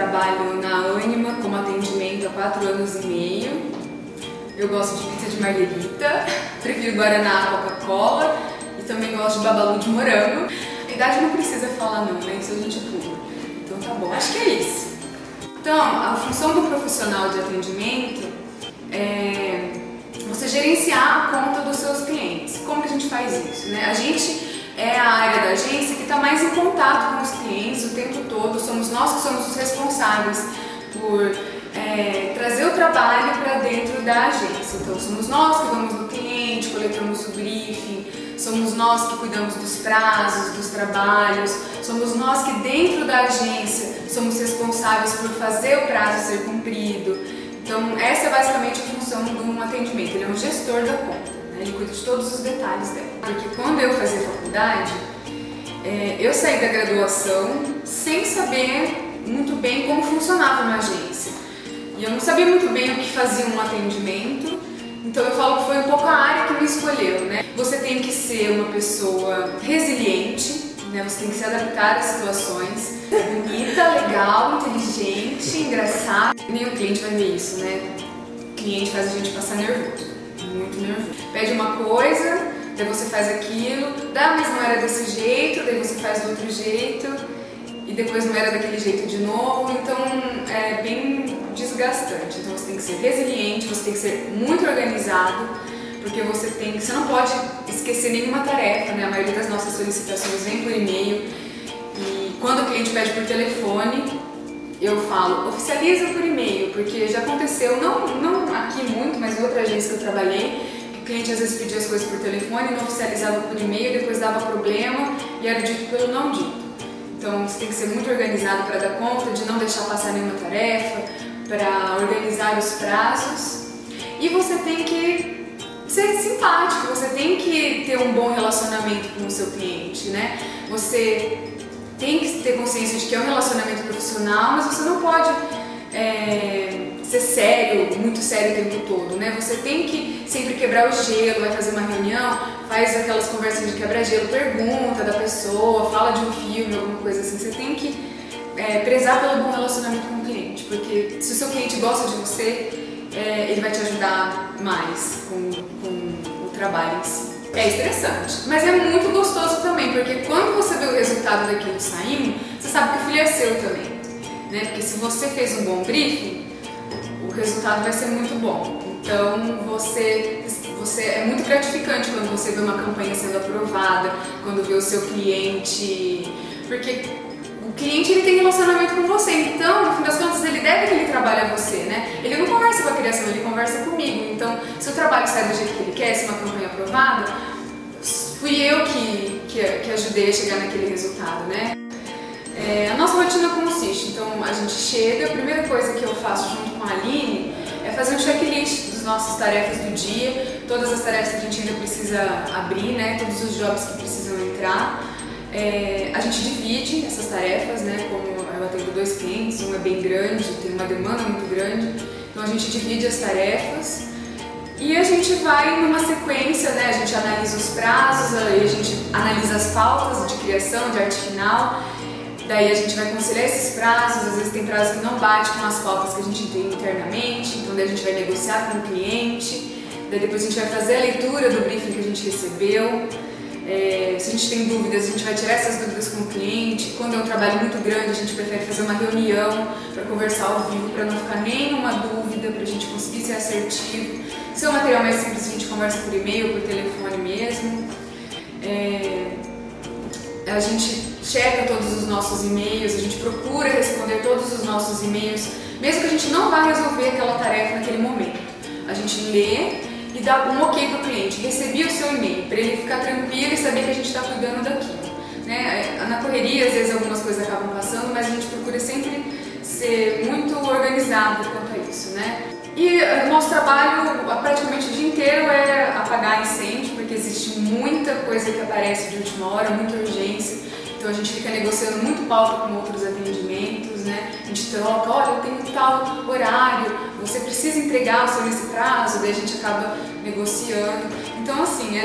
trabalho na Ânima como atendimento há 4 anos e meio. Eu gosto de pizza de marguerita, prefiro guaraná à Coca-Cola e também gosto de babalu de morango. A idade não precisa falar não, né? Isso a gente pula. Então tá bom, acho que é isso. Então, a função do profissional de atendimento é você gerenciar a conta dos seus clientes. Como que a gente faz isso, né? A gente é a área da agência que está mais em contato com os clientes o tempo todo. Somos nós que somos os responsáveis por trazer o trabalho para dentro da agência. Então, somos nós que vamos no cliente, coletamos o briefing, somos nós que cuidamos dos prazos, dos trabalhos, somos nós que dentro da agência somos responsáveis por fazer o prazo ser cumprido. Então, essa é basicamente a função de um atendimento. Ele é um gestor da conta, né? Ele cuida de todos os detalhes dela. Porque quando eu fazia faculdade, eu saí da graduação sem saber muito bem como funcionava uma agência. E eu não sabia muito bem o que fazia um atendimento, então eu falo que foi um pouco a área que me escolheu, né? Você tem que ser uma pessoa resiliente, né? Você tem que se adaptar às situações, bonita, legal, inteligente, engraçada. Nenhum cliente vai ver isso, né? O cliente faz a gente passar nervoso, muito nervoso. Pede uma coisa, daí você faz aquilo, mas não era desse jeito, daí você faz do outro jeito, e depois não era daquele jeito de novo, então é bem desgastante. Então você tem que ser resiliente, você tem que ser muito organizado, porque você não pode esquecer nenhuma tarefa, né? A maioria das nossas solicitações vem por e-mail, e quando o cliente pede por telefone, eu falo, oficializa por e-mail, porque já aconteceu, não aqui muito, mas em outra agência que eu trabalhei, que o cliente às vezes pedia as coisas por telefone, não oficializava por e-mail, depois dava problema e era dito pelo não dito. Então você tem que ser muito organizado para dar conta de não deixar passar nenhuma tarefa, para organizar os prazos, e você tem que ser simpático, você tem que ter um bom relacionamento com o seu cliente, né? Você tem que ter consciência de que é um relacionamento profissional, mas você não pode ser sério, muito sério o tempo todo, né? Você tem que sempre quebrar o gelo, vai fazer uma reunião, faz aquelas conversas de quebra-gelo, pergunta da pessoa, fala de um filme, alguma coisa assim. Você tem que prezar pelo bom relacionamento com o cliente, porque se o seu cliente gosta de você, ele vai te ajudar mais com o trabalho em si. É estressante, mas é muito gostoso também, porque quando você vê o resultado daquilo saindo, você sabe que o filho é seu também, né? Porque se você fez um bom briefing, o resultado vai ser muito bom. Então você é muito gratificante quando você vê uma campanha sendo aprovada, quando vê o seu cliente, porque o cliente ele tem relacionamento com você, então no fim das contas ele deve aquele trabalho a você, né? Ele não conversa com a criação, ele conversa comigo. Então se o trabalho sai do jeito que ele quer, se uma campanha aprovada, fui eu que ajudei a chegar naquele resultado, né? A nossa rotina consiste, então a gente chega, a primeira coisa que eu faço junto com a Aline é fazer um checklist das nossas tarefas do dia, todas as tarefas que a gente ainda precisa abrir, né? Todos os jobs que precisam entrar. A gente divide essas tarefas, né? Como eu atendo 2 clientes, um é bem grande, tem uma demanda muito grande, então a gente divide as tarefas e a gente vai numa sequência, né? A gente analisa os prazos, a gente analisa as pautas de criação, de arte final. Daí a gente vai conciliar esses prazos, às vezes tem prazos que não bate com as pautas que a gente tem internamente, então daí a gente vai negociar com o cliente, daí depois a gente vai fazer a leitura do briefing que a gente recebeu, se a gente tem dúvidas, a gente vai tirar essas dúvidas com o cliente. Quando é um trabalho muito grande, a gente prefere fazer uma reunião para conversar ao vivo, para não ficar nenhuma dúvida, para a gente conseguir ser assertivo. Se é um material mais simples, a gente conversa por e-mail, por telefone mesmo. A gente checa todos os nossos e-mails, a gente procura responder todos os nossos e-mails, mesmo que a gente não vá resolver aquela tarefa naquele momento. A gente lê e dá um ok para o cliente, recebi o seu e-mail, para ele ficar tranquilo e saber que a gente está cuidando daquilo, né? Na correria, às vezes algumas coisas acabam passando, mas a gente procura sempre ser muito organizado quanto a isso, né? E o nosso trabalho, praticamente o dia inteiro, é apagar incêndio, porque existe muita coisa que aparece de última hora, muita urgência. Então a gente fica negociando muito pauta com outros atendimentos, né? A gente troca, olha, eu tenho tal horário, você precisa entregar o seu nesse prazo, daí a gente acaba negociando. Então assim,